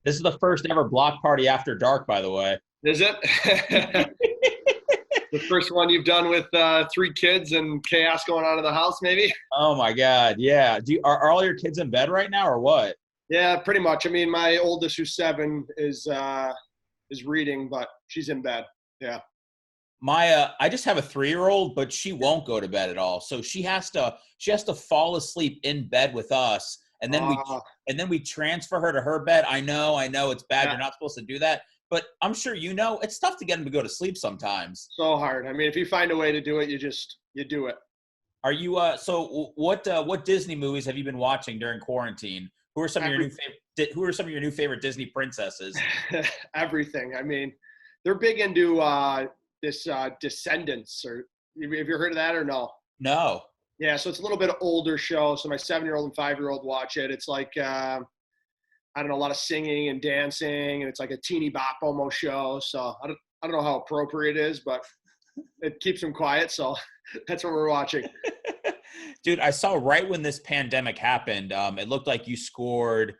This is the first ever block party after dark, by the way. Is it? The first one you've done with three kids and chaos going on in the house, maybe? Oh my God, yeah. Are all your kids in bed right now, or what? Yeah, pretty much. I mean, my oldest, who's 7, is reading, but she's in bed. Yeah. I just have a 3-year-old, but she won't go to bed at all. So she has to fall asleep in bed with us, and then we Uh, and then we transfer her to her bed. I know it's bad. yeah. You're not supposed to do that, but I'm sure it's tough to get them to go to sleep sometimes. So hard. I mean, if you find a way to do it, you do it. Are you so what Disney movies have you been watching during quarantine? Who are some of your new favorite Disney princesses? Everything. I mean, they're big into this Descendants. Or have you heard of that or no? No. Yeah, so it's a little bit older show. So my 7-year-old and 5-year-old watch it. It's like I don't know, a lot of singing and dancing, and it's like a teeny bop almost show. So I don't know how appropriate it is, but it keeps them quiet. So that's what we're watching. Dude, I saw right when this pandemic happened, it looked like you scored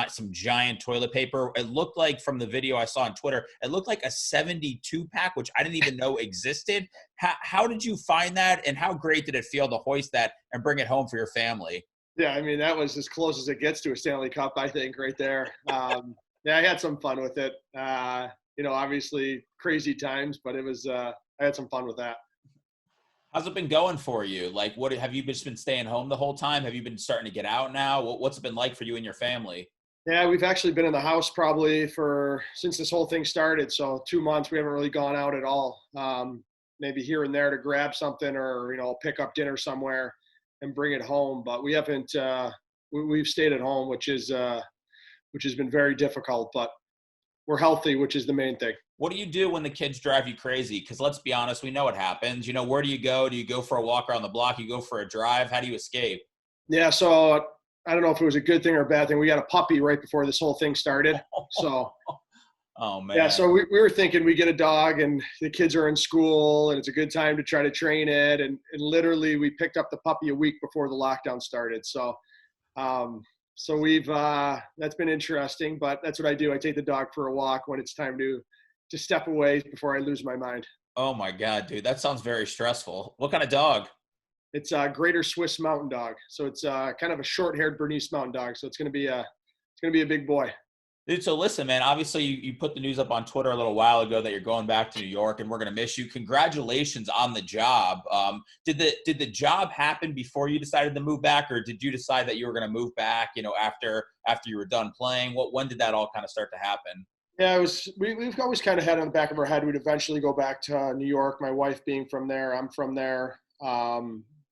some giant toilet paper. It looked like, from the video I saw on Twitter, it looked like a 72 pack, which I didn't even know existed. How did you find that, and how great did it feel to hoist that and bring it home for your family? Yeah, I mean, that was as close as it gets to a Stanley Cup, I think, right there. Yeah, I had some fun with it. Obviously crazy times, but I had some fun with that. How's it been going for you? Like, what have you just been staying home the whole time? Have you been starting to get out now? What's it been like for you and your family? Yeah, we've actually been in the house probably since this whole thing started. So 2 months, we haven't really gone out at all. Maybe here and there to grab something, or, pick up dinner somewhere and bring it home. But we haven't, we've stayed at home, which has been very difficult, but we're healthy, which is the main thing. What do you do when the kids drive you crazy? Because let's be honest, we know what happens. Where do you go? Do you go for a walk around the block? You go for a drive? How do you escape? Yeah. So I don't know if it was a good thing or a bad thing. We got a puppy right before this whole thing started. So Oh man. yeah, so we were thinking we get a dog, and the kids are in school, and it's a good time to try to train it. And literally we picked up the puppy a week before the lockdown started. So we've that's been interesting, but that's what I do. I take the dog for a walk when it's time to step away before I lose my mind. Oh my God, dude, that sounds very stressful. What kind of dog? It's a Greater Swiss Mountain Dog. So it's kind of a short-haired Bernese Mountain Dog. So it's going to be a big boy. Dude, so listen, man, obviously you put the news up on Twitter a little while ago that you're going back to New York, and we're going to miss you. Congratulations on the job. Did the job happen before you decided to move back, or did you decide that you were going to move back, after you were done playing? When did that all kind of start to happen? Yeah, we've always kind of had on the back of our head we'd eventually go back to New York. My wife being from there, I'm from there.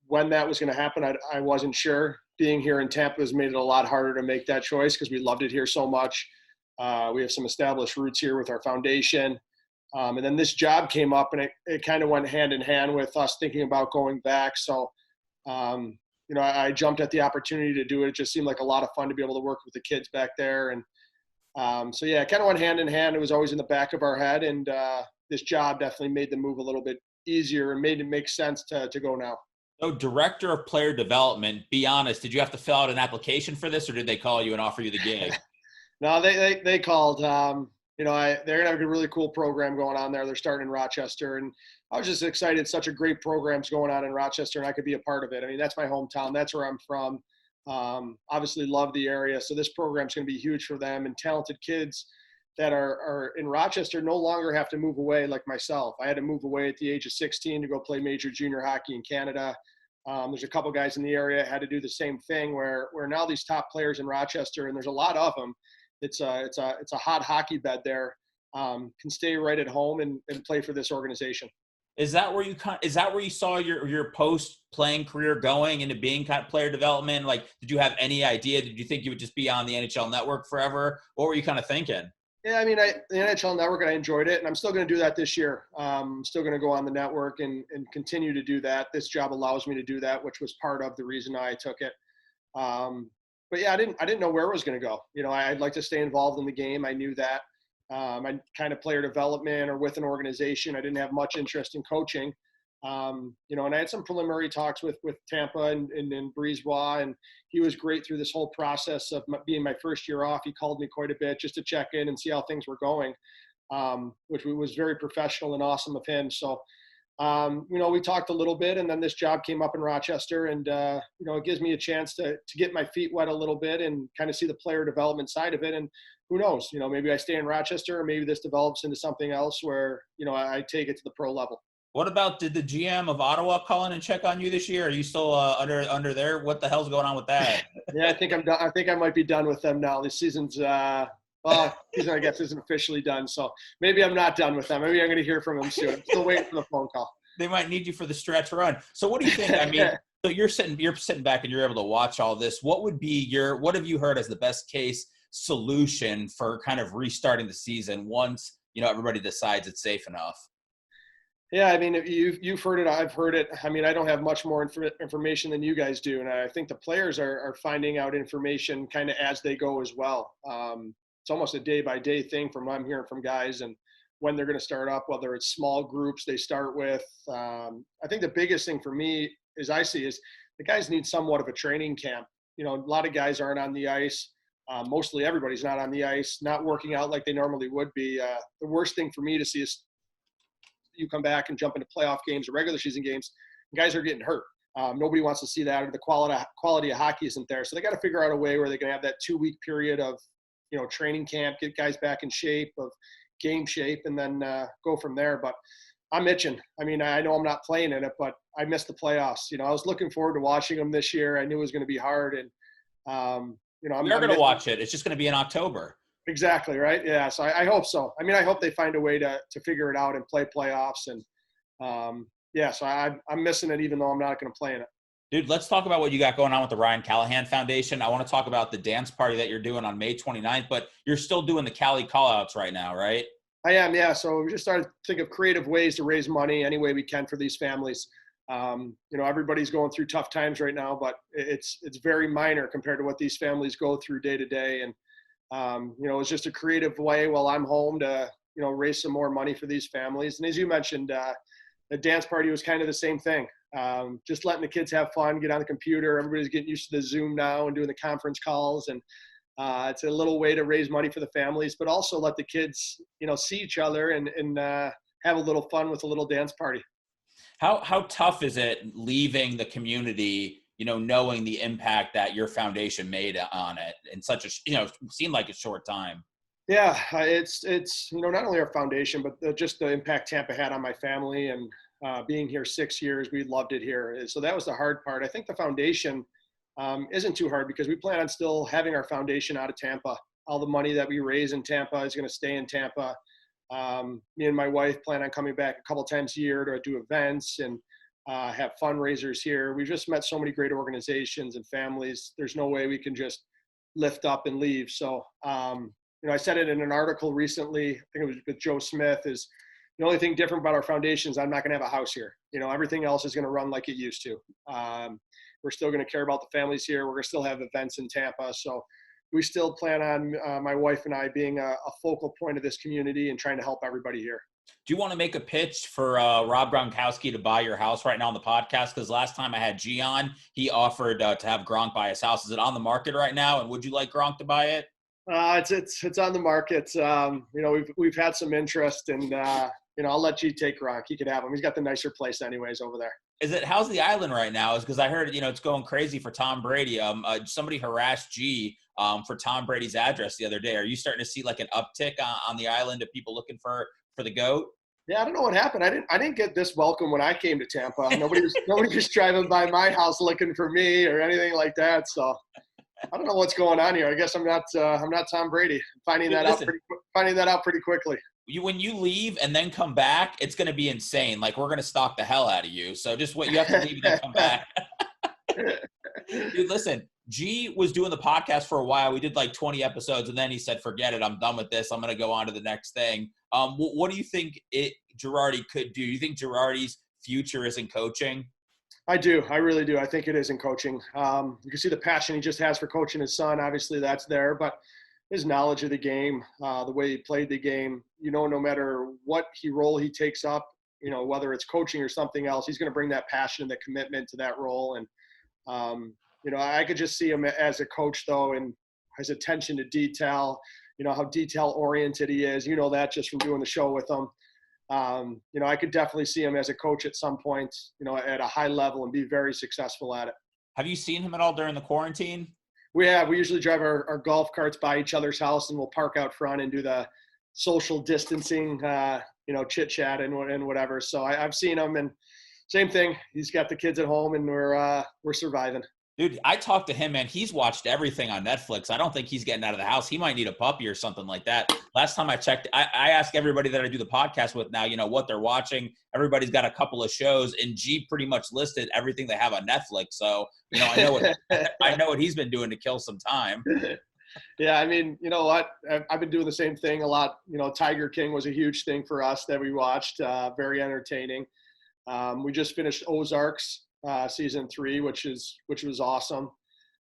When that was going to happen, I wasn't sure. Being here in Tampa has made it a lot harder to make that choice because we loved it here so much. We have some established roots here with our foundation. And then this job came up, and it kind of went hand in hand with us thinking about going back. So, I jumped at the opportunity to do it. It just seemed like a lot of fun to be able to work with the kids back there. And so, yeah, it kind of went hand in hand. It was always in the back of our head. And this job definitely made the move a little bit easier and made it make sense to go now. So, director of player development, be honest, did you have to fill out an application for this, or did they call you and offer you the gig? No, they called. They're gonna have a really cool program going on there. They're starting in Rochester, and I was just excited. Such a great program's going on in Rochester, and I could be a part of it. I mean, that's my hometown. That's where I'm from. Obviously, love the area. So this program's going to be huge for them, and talented kids that are in Rochester no longer have to move away like myself. I had to move away at the age of 16 to go play major junior hockey in Canada. There's a couple guys in the area had to do the same thing where now these top players in Rochester, and there's a lot of them. It's a hot hockey bed there. Can stay right at home and play for this organization. Is that where you saw your post playing career going into being kind of player development? Like, did you have any idea? Did you think you would just be on the NHL Network forever? What were you kind of thinking? Yeah, I mean, the NHL Network, I enjoyed it, and I'm still going to do that this year. I'm still going to go on the network and continue to do that. This job allows me to do that, which was part of the reason I took it. But yeah, I didn't know where it was going to go. I'd like to stay involved in the game. I knew that. I kind of player development or with an organization. I didn't have much interest in coaching. And I had some preliminary talks with Tampa and Breezewa, and he was great through this whole process of being my first year off. He called me quite a bit just to check in and see how things were going, which was very professional and awesome of him. So, we talked a little bit, and then this job came up in Rochester, and it gives me a chance to get my feet wet a little bit and kind of see the player development side of it. And who knows, maybe I stay in Rochester, or maybe this develops into something else where I take it to the pro level. What about, did the GM of Ottawa call in and check on you this year? Are you still under there? What the hell's going on with that? Yeah, I think I'm done. I think I might be done with them now. This season's season I guess isn't officially done. So maybe I'm not done with them. Maybe I'm going to hear from them soon. I'm still waiting for the phone call. They might need you for the stretch run. So what do you think? I mean, so you're sitting back and you're able to watch all this. What have you heard as the best case solution for kind of restarting the season once, everybody decides it's safe enough? Yeah, I mean, you've heard it. I've heard it. I mean, I don't have much more information than you guys do, and I think the players are finding out information kind of as they go as well. It's almost a day-by-day thing from what I'm hearing from guys, and when they're going to start up, whether it's small groups they start with. I think the biggest thing for me, as I see, is the guys need somewhat of a training camp. A lot of guys aren't on the ice. Mostly everybody's not on the ice, not working out like they normally would be. The worst thing for me to see is you come back and jump into playoff games or regular season games, and guys are getting hurt. Nobody wants to see that, or the quality of hockey isn't there. So they got to figure out a way where they can have that 2-week period of, training camp, get guys back in shape, of game shape, and then go from there. But I'm itching. I mean, I know I'm not playing in it, but I missed the playoffs. I was looking forward to watching them this year. I knew it was going to be hard, and I'm going to watch it. It's just going to be in October. Exactly, right? Yeah, so I hope so. I mean, I hope they find a way to figure it out and play playoffs. And, so I'm missing it even though I'm not going to play in it. Dude, let's talk about what you got going on with the Ryan Callahan Foundation. I want to talk about the dance party that you're doing on May 29th, but you're still doing the Cali call-outs right now, right? I am, yeah. So we just started to think of creative ways to raise money any way we can for these families. Everybody's going through tough times right now, but it's very minor compared to what these families go through day to day. And it's just a creative way while I'm home to, raise some more money for these families. And as you mentioned, the dance party was kind of the same thing. Just letting the kids have fun, get on the computer. Everybody's getting used to the Zoom now and doing the conference calls. And it's a little way to raise money for the families, but also let the kids, see each other and have a little fun with a little dance party. How tough is it leaving the community, knowing the impact that your foundation made on it in such a, seemed like a short time? Yeah, it's not only our foundation, but just the impact Tampa had on my family, and being here 6 years, we loved it here. So that was the hard part. I think the foundation isn't too hard because we plan on still having our foundation out of Tampa. All the money that we raise in Tampa is going to stay in Tampa. Me and my wife plan on coming back a couple times a year to do events and have fundraisers here. We've just met so many great organizations and families. There's no way we can just lift up and leave. So, I said it in an article recently, I think it was with Joe Smith, is the only thing different about our foundation is I'm not going to have a house here. Everything else is going to run like it used to. We're still going to care about the families here. We're going to still have events in Tampa. So we still plan on my wife and I being a focal point of this community and trying to help everybody here. Do you want to make a pitch for Rob Gronkowski to buy your house right now on the podcast? Because last time I had G on, he offered to have Gronk buy his house. Is it on the market right now? And would you like Gronk to buy it? It's on the market. We've had some interest, and I'll let G take Gronk. He could have him. He's got the nicer place anyways over there. How's the island right now? Is because I heard it's going crazy for Tom Brady. Somebody harassed G for Tom Brady's address the other day. Are you starting to see like an uptick on the island of people looking for the GOAT? Yeah, I don't know what happened. I didn't get this welcome when I came to Tampa. Nobody was driving by my house looking for me or anything like that. So I don't know what's going on here. I guess I'm not Tom Brady. Finding that out pretty quickly. When you leave and then come back, it's going to be insane. Like, we're going to stalk the hell out of you. So just you have to leave and then come back. Dude, listen, G was doing the podcast for a while. We did like 20 episodes, and then he said, forget it. I'm done with this. I'm going to go on to the next thing. What do you think Girardi could do? You think Girardi's future is in coaching? I do. I really do. I think it is in coaching. You can see the passion he just has for coaching his son. Obviously, that's there. But his knowledge of the game, the way he played the game, no matter what role he takes up, whether it's coaching or something else, he's going to bring that passion and the commitment to that role. And, I could just see him as a coach, though, and his attention to detail, how detail oriented he is, that just from doing the show with him. I could definitely see him as a coach at some point, at a high level and be very successful at it. Have you seen him at all during the quarantine? We usually drive our golf carts by each other's house, and we'll park out front and do the social distancing, chit chat and whatever. So I've seen him, and same thing. He's got the kids at home, and we're surviving. Dude, I talked to him, man. He's watched everything on Netflix. I don't think he's getting out of the house. He might need a puppy or something like that. Last time I checked, I ask everybody that I do the podcast with now, what they're watching. Everybody's got a couple of shows, and G pretty much listed everything they have on Netflix. So, I know what he's been doing to kill some time. Yeah, I mean, you know what? I've been doing the same thing a lot. Tiger King was a huge thing for us that we watched. Very entertaining. We just finished Ozarks. Season 3, which was awesome.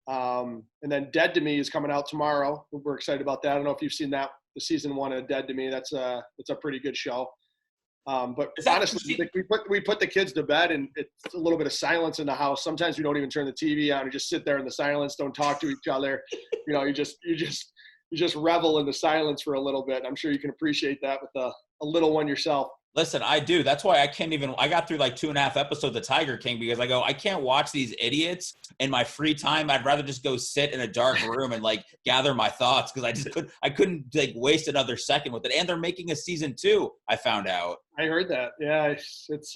And then Dead to Me is coming out tomorrow. We're excited about that. I don't know if you've seen that, the season 1 of Dead to Me. That's a pretty good show. But honestly, we put the kids to bed, and it's a little bit of silence in the house. Sometimes we don't even turn the TV on. We just sit there in the silence, don't talk to each other. You just revel in the silence for a little bit. I'm sure you can appreciate that with a little one yourself. Listen, I do. That's why I got through like 2.5 episodes of Tiger King because I can't watch these idiots in my free time. I'd rather just go sit in a dark room and like gather my thoughts because I couldn't like waste another second with it. And they're making a season 2, I found out. I heard that. Yeah. It's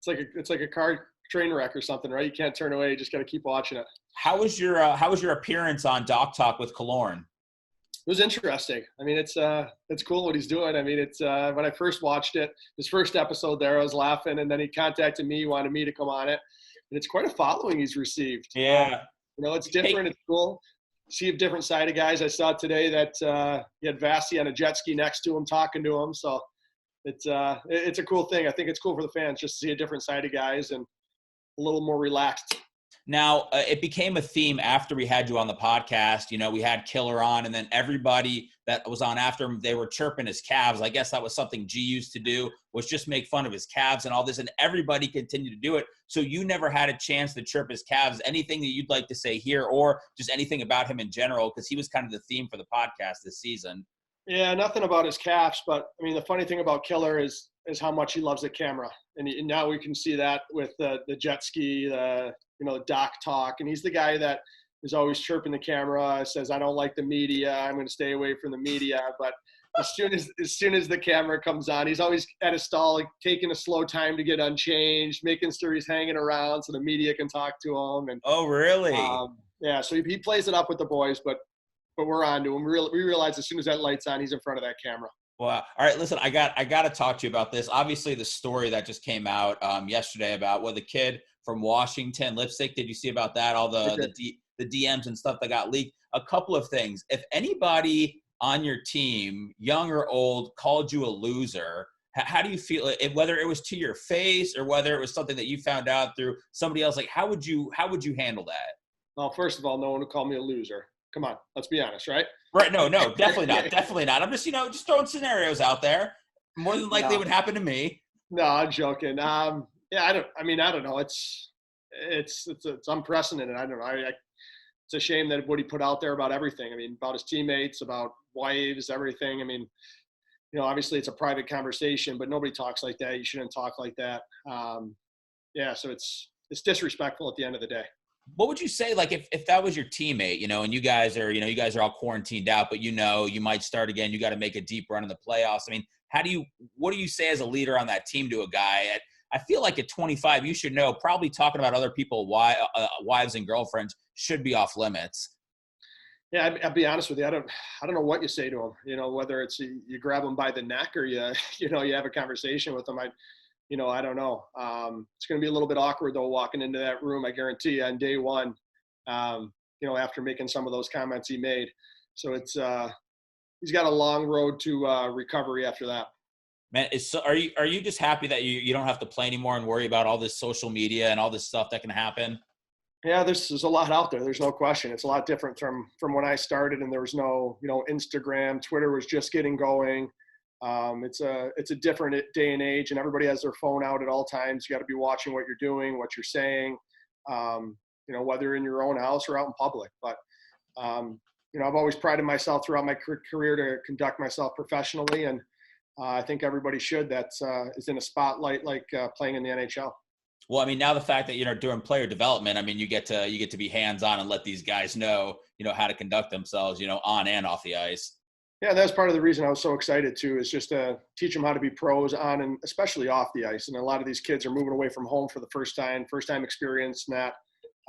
like a car train wreck or something, right? You can't turn away. You just got to keep watching it. How was your appearance on Doc Talk with Killorn? It was interesting. I mean, it's cool what he's doing. I mean, it's when I first watched it, his first episode there, I was laughing, and then he contacted me, wanted me to come on it, and it's quite a following he's received. Yeah, it's different. It's cool. See a different side of guys. I saw today that he had Vasi on a jet ski next to him, talking to him. So it's a cool thing. I think it's cool for the fans just to see a different side of guys and a little more relaxed. Now, it became a theme after we had you on the podcast. We had Killer on, and then everybody that was on after him, they were chirping his calves. I guess that was something G used to do, was just make fun of his calves and all this, and everybody continued to do it. So you never had a chance to chirp his calves. Anything that you'd like to say here, or just anything about him in general, because he was kind of the theme for the podcast this season. Yeah, nothing about his calves, but I mean, the funny thing about Killer is how much he loves the camera, and now we can see that with the jet ski, the Doc Talk, and he's the guy that is always chirping the camera, says, "I don't like the media. I'm going to stay away from the media." But as soon as the camera comes on, he's always at a stall, like, taking a slow time to get unchanged, making sure he's hanging around so the media can talk to him. And oh, really? Yeah. So he plays it up with the boys, but we're on to him. We realize as soon as that light's on, he's in front of that camera. Well, all right. Listen, I got to talk to you about this. Obviously, the story that just came out yesterday about the kid from Washington, lipstick. Did you see about that? All the DMs and stuff that got leaked. A couple of things. If anybody on your team, young or old, called you a loser, how do you feel? Whether it was to your face or whether it was something that you found out through somebody else, like how would you handle that? Well, first of all, no one would call me a loser. Come on, let's be honest, right? Right. No, definitely not. Definitely not. I'm just, just throwing scenarios out there. More than likely it would happen to me. No, I'm joking. Yeah, I don't know. It's unprecedented. I don't know. It's a shame that what he put out there about everything. I mean, about his teammates, about wives, everything. I mean, obviously it's a private conversation, but nobody talks like that. You shouldn't talk like that. Yeah. So it's disrespectful at the end of the day. What would you say, like, if that was your teammate, and you guys are all quarantined out, but you might start again, you got to make a deep run in the playoffs. I mean, what do you say as a leader on that team to a guy? I feel like at 25, you should know, probably talking about other people, wives and girlfriends should be off limits. Yeah, I'll be honest with you. I don't know what you say to him, whether it's you grab him by the neck or you have a conversation with him. I don't know. It's going to be a little bit awkward, though, walking into that room, I guarantee you, on day one, after making some of those comments he made. So he's got a long road to recovery after that. Man, are you just happy that you don't have to play anymore and worry about all this social media and all this stuff that can happen? Yeah, there's a lot out there. There's no question. It's a lot different from when I started, and there was no, Instagram, Twitter was just getting going. It's a different day and age, and everybody has their phone out at all times. You got to be watching what you're doing, what you're saying, whether in your own house or out in public. But I've always prided myself throughout my career to conduct myself professionally, and I think everybody should that is in a spotlight like playing in the NHL. Well, I mean, now the fact that you're doing player development, I mean, you get to be hands-on and let these guys know, how to conduct themselves, on and off the ice. Yeah, that's part of the reason I was so excited too, is just to teach them how to be pros on and especially off the ice. And a lot of these kids are moving away from home for the first time experience, Matt.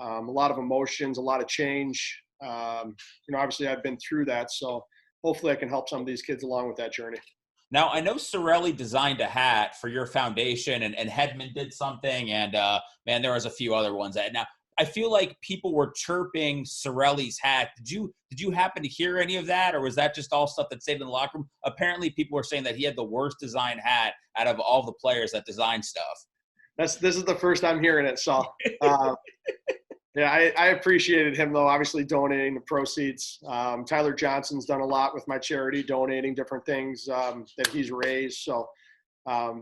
A lot of emotions, a lot of change. Obviously I've been through that, so hopefully I can help some of these kids along with that journey. Now, I know Cirelli designed a hat for your foundation, and Hedman did something, and man, there was a few other ones. Now, I feel like people were chirping Cirelli's hat. Did you happen to hear any of that, or was that just all stuff that stayed in the locker room? Apparently, people were saying that he had the worst designed hat out of all the players that designed stuff. This is the first I'm hearing it, so yeah, I appreciated him though. Obviously, donating the proceeds. Tyler Johnson's done a lot with my charity, donating different things that he's raised. So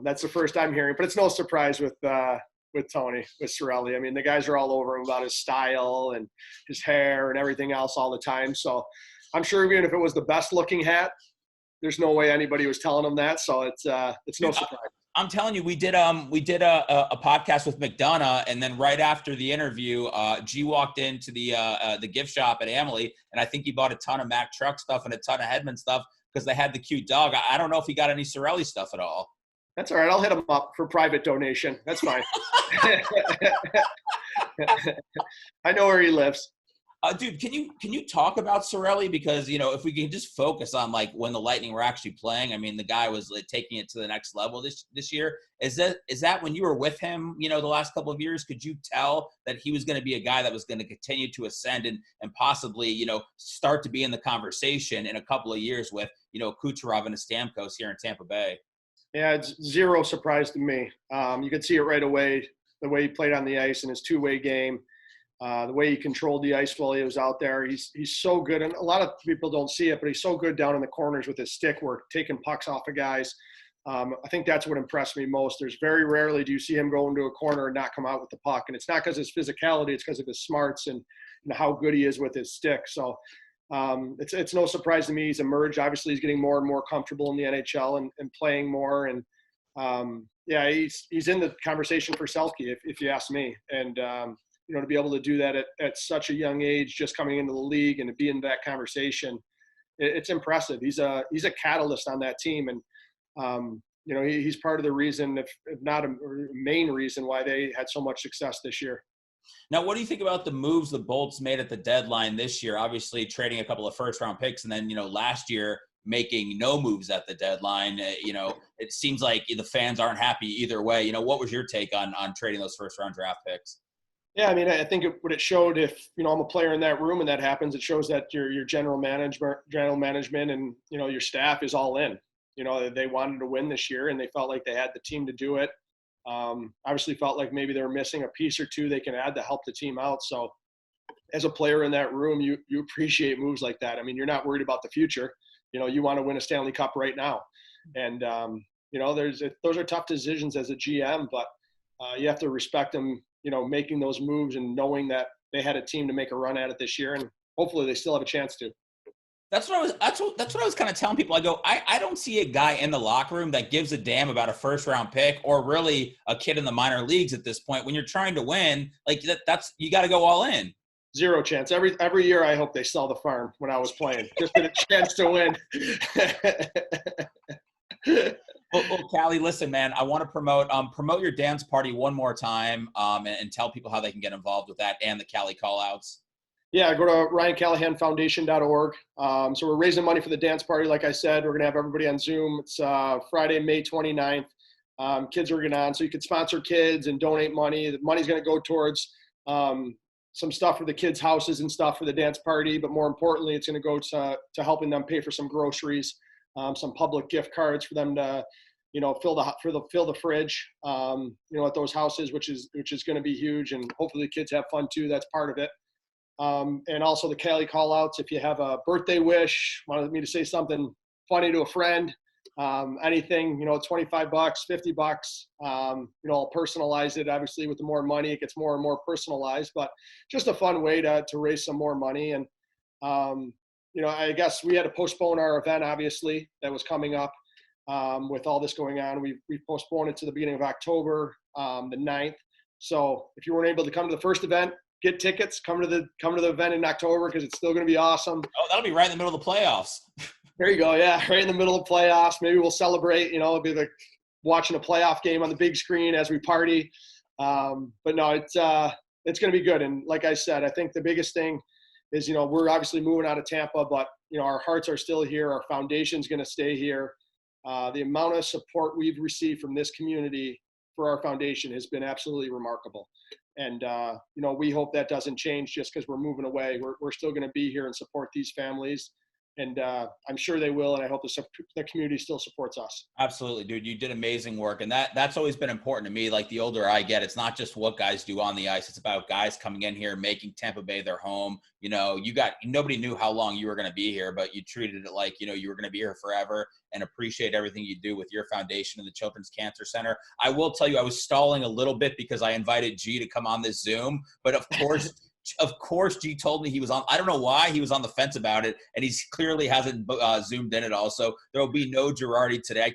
that's the first I'm hearing. But it's no surprise with Tony, with Cirelli. I mean, the guys are all over him about his style and his hair and everything else all the time. So I'm sure even if it was the best looking hat, there's no way anybody was telling him that. So it's no surprise. I'm telling you, we did a podcast with McDonough, and then right after the interview, G walked into the gift shop at Amalie, and I think he bought a ton of Mack Truck stuff and a ton of Hedman stuff because they had the cute dog. I don't know if he got any Cirelli stuff at all. That's all right. I'll hit him up for private donation. That's fine. I know where he lives. Dude, can you talk about Cirelli? Because, if we can just focus on like when the Lightning were actually playing, I mean, the guy was like taking it to the next level this year. Is that when you were with him, the last couple of years, could you tell that he was going to be a guy that was going to continue to ascend and possibly, start to be in the conversation in a couple of years with, Kucherov and Stamkos here in Tampa Bay? Yeah, it's zero surprise to me. You could see it right away, the way he played on the ice in his two-way game. The way he controlled the ice while he was out there. He's so good. And a lot of people don't see it, but he's so good down in the corners with his stick work, taking pucks off of guys. I think that's what impressed me most. There's very rarely do you see him go into a corner and not come out with the puck. And it's not because of his physicality, it's because of his smarts and how good he is with his stick. So it's no surprise to me he's emerged. Obviously, he's getting more and more comfortable in the NHL and playing more. And yeah, he's in the conversation for Selke, if you ask me. And to be able to do that at such a young age, just coming into the league and to be in that conversation, it's impressive. He's a catalyst on that team, and he's part of the reason, if not a main reason, why they had so much success this year. Now, what do you think about the moves the Bolts made at the deadline this year? Obviously, trading a couple of first-round picks, and then last year making no moves at the deadline. It seems like the fans aren't happy either way. What was your take on trading those first-round draft picks? Yeah, I mean, I think what it showed, if I'm a player in that room and that happens, it shows that your general management, and your staff is all in. They wanted to win this year, and they felt like they had the team to do it. Obviously, felt like maybe they were missing a piece or two they can add to help the team out. So, as a player in that room, you appreciate moves like that. I mean, you're not worried about the future. You want to win a Stanley Cup right now, and those are tough decisions as a GM, but you have to respect them. Making those moves and knowing that they had a team to make a run at it this year, and hopefully they still have a chance to. That's what I was kind of telling people. I go, I don't see a guy in the locker room that gives a damn about a first round pick or really a kid in the minor leagues at this point. When you're trying to win, like that's you got to go all in. Zero chance. Every year I hope they sell the farm when I was playing, just for the chance to win. Well, Callie, listen, man, I want to promote your dance party one more time and tell people how they can get involved with that and the Callie callouts. Yeah, go to RyanCallahanFoundation.org. So we're raising money for the dance party. Like I said, we're going to have everybody on Zoom. It's Friday, May 29th. Kids are going on. So you can sponsor kids and donate money. The money's going to go towards some stuff for the kids' houses and stuff for the dance party. But more importantly, it's going to go to helping them pay for some groceries, some public gift cards for them to fill the fridge at those houses, which is going to be huge, and hopefully the kids have fun too. That's part of it. And also the Callie call outs. If you have a birthday wish, wanted me to say something funny to a friend, Anything, $25, $50, I'll personalize it. Obviously with the more money, it gets more and more personalized, but just a fun way to raise some more money. And, I guess we had to postpone our event, obviously, that was coming up. With all this going on, we've postponed it to the beginning of October, the 9th. So if you weren't able to come to the first event, get tickets, come to the event in October, because it's still going to be awesome. Oh, that'll be right in the middle of the playoffs. There you go. Yeah, right in the middle of playoffs. Maybe we'll celebrate. It'll be like watching a playoff game on the big screen as we party. But no, it's going to be good. And like I said, I think the biggest thing is, we're obviously moving out of Tampa, but our hearts are still here. Our foundation's going to stay here. The amount of support we've received from this community for our foundation has been absolutely remarkable. And, we hope that doesn't change just because we're moving away. We're still going to be here and support these families. And I'm sure they will, and I hope the community still supports us. Absolutely, dude. You did amazing work, and that's always been important to me. Like, the older I get, it's not just what guys do on the ice. It's about guys coming in here, making Tampa Bay their home. Nobody knew how long you were going to be here, but you treated it like, you were going to be here forever, and appreciate everything you do with your foundation and the Children's Cancer Center. I will tell you, I was stalling a little bit because I invited G to come on this Zoom, but of course, G told me he was on. I don't know why he was on the fence about it, and he's clearly hasn't zoomed in at all. So there will be no Girardi today.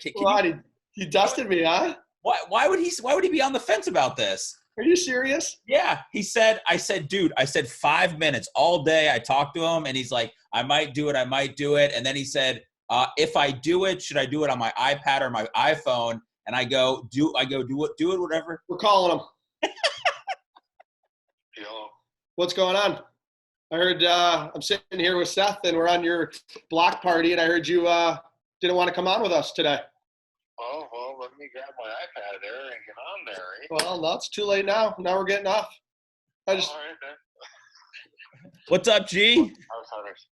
He dusted me, huh? Why would he be on the fence about this? Are you serious? Yeah, I said, dude, 5 minutes all day. I talked to him, and he's like, I might do it. And then he said, if I do it, should I do it on my iPad or my iPhone? And I go, do it, whatever. We're calling him. What's going on? I heard I'm sitting here with Seth, and we're on your block party, and I heard you didn't want to come on with us today. Well, let me grab my iPad there and get on there. Eh? Well, no, it's too late now. Now we're getting off. All right, then. What's up, G?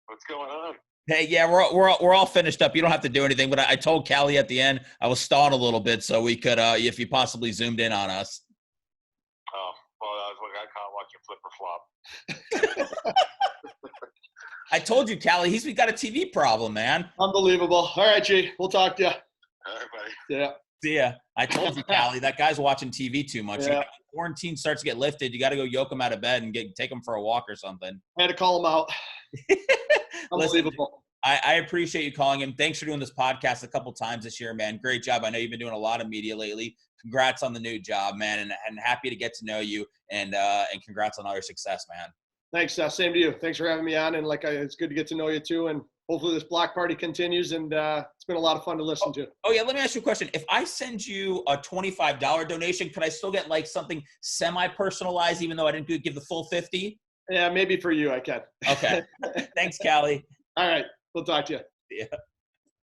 What's going on? Hey, yeah, we're all finished up. You don't have to do anything, but I told Callie at the end I was stalling a little bit so we could, if you possibly zoomed in on us. Oh, well, that was what I caught watching Flip or Flop. I told you, Callie, he's got a TV problem, man. Unbelievable. All right, G, we'll talk to you. All right, buddy. Yeah. See ya. I told you, Callie, that guy's watching TV too much. Yeah. Quarantine starts to get lifted. You got to go yoke him out of bed and take him for a walk or something. I had to call him out. Unbelievable. Listen, I appreciate you calling him. Thanks for doing this podcast a couple times this year, man. Great job. I know you've been doing a lot of media lately. Congrats on the new job, man, and happy to get to know you, and congrats on all your success, man. Thanks. Same to you. Thanks for having me on, and it's good to get to know you too, and hopefully this block party continues, and it's been a lot of fun to listen to. Oh, yeah, let me ask you a question. If I send you a $25 donation, could I still get something semi-personalized even though I didn't give the full 50? Yeah, maybe for you I can. Okay. Thanks, Callie. All right. We'll talk to you. Yeah.